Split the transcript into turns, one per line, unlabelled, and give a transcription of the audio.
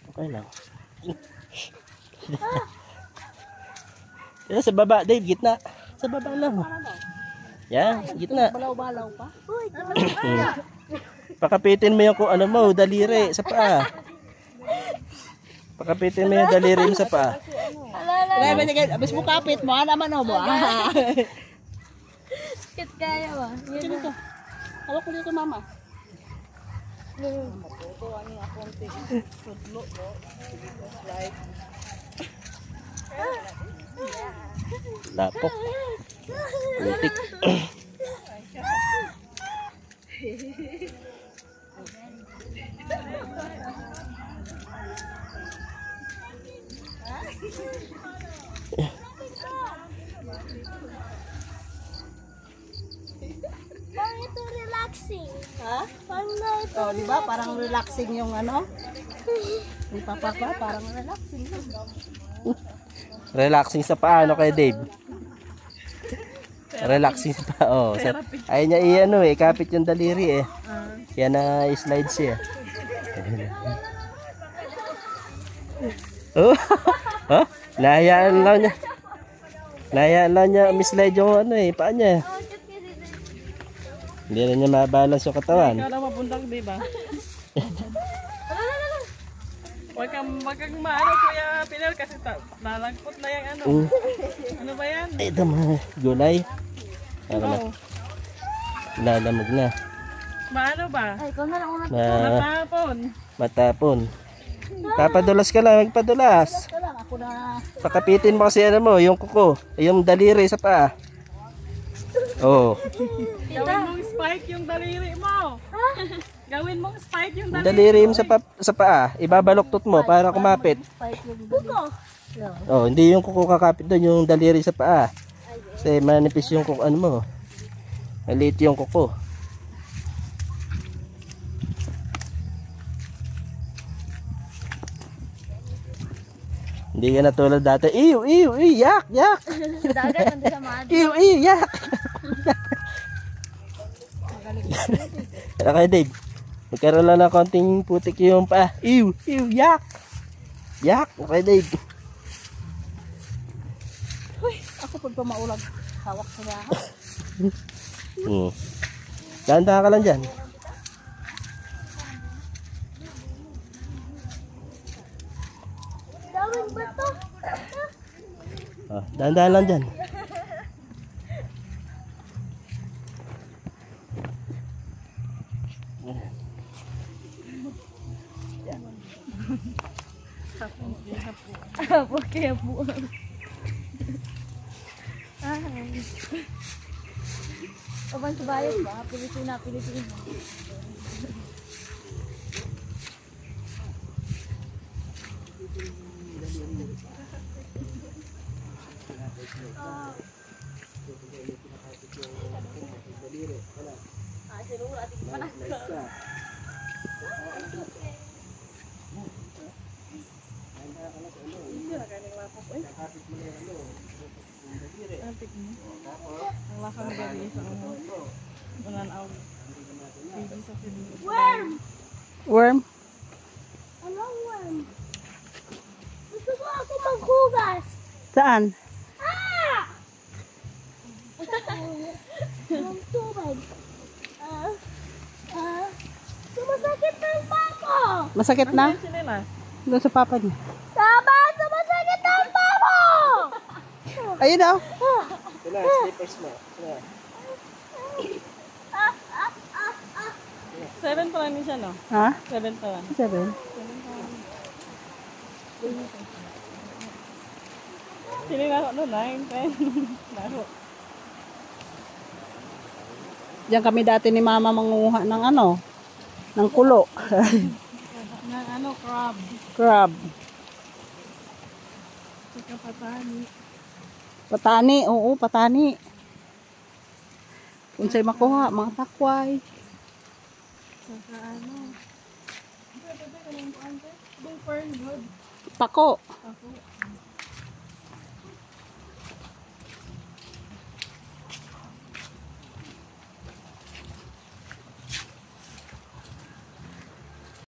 Okay lang. Yan, sa baba, Dave, gitna. Sa baba lang. Yan, gitna.
Balaw-balaw pa.
Pakapitin mo yung kung ano mo, daliri sa paa. Pakapitin mo yung daliri mo sa paa.
Abis mo kapit mo, naman o mo.
Kit kaya ba?
Dito. Hawak ko dito, mama.
Lapok. Lutik.
Parang ito relaxing.
Ha?
Parang na ito.
Oh, di ba? Parang relaxing yung ano. Yung papak ba? Parang relaxing.
Relaxing sa paa, ano kay Dave? Relaxing sa paa, oh. Ayaw niya i-ano eh, kapit yung daliri eh. Kaya na-slide siya. Oh, huh? Nahayaan lang niya. Nahayaan lang niya mislide yung ano eh, paa niya. Hindi na niya mabalance yung katawan.
Ikaw na mabundag, di ba? Huwag kang maano, Kuya Pinel, kasi nalagpot na yung ano. Ano ba yan?
Ito mga gulay. Ano na? Lalamog na.
Maano ba?
Ay, ikaw na lang una.
Matapon.
Matapon. Papadulas ka lang, magpadulas.
Ito lang, ako na.
Pakapitin mo kasi ano mo, yung kuko, yung daliri sa paa. Oh.
Gawin mong spike yung daliri mo. Gawin mong spike yung daliri.
Daliri mo sa paa, ibabaloktot mo para kumapit.
Buko.
Oh, hindi yung kuko kakapit doon, yung daliri sa paa. Kasi manipis yung kuko, ano mo. Maliit yung kuko. Hindi ka na tulad dati. Ew, ew, ew, yak, yak.
Dagat, hindi sa maad.
Ew, ew, yak. Okay, Dave. Magkaroon lang ng konting putik yung paa. Ew, ew, yak. Yak, okay, Dave.
Uy, ako pag pamaulag, hawak sa lahat.
Dahan-dahan ka lang dyan.
Gawin ba to?
Oh, dahan-dahan lang dyan.
Porque po. Kapan sa bayan ba? Pilipina. Worm!
Worm?
Anong worm? Gusto ko ako maghugas.
Saan?
Ah! Ang tubig. Sumasakit ng pako!
Masakit na? Doon sa papa niya.
Tama! Sumasakit ng pako!
Ayun daw.
Ito na, slippers mo.
7 pa lang din siya, no?
Ha?
7 pa lang.
7.
Sino yung laro no? 9, 10. Laro.
Diyan kami dati ni Mama mangunguha ng ano, ng kulo.
Ng ano, crab.
Crab.
Saka patani.
Patani, oo, patani. Kung sa'y makuha, mga takway.
Saka ano. Pwede ka ng kuante. Fern good.
Pako.
Ako.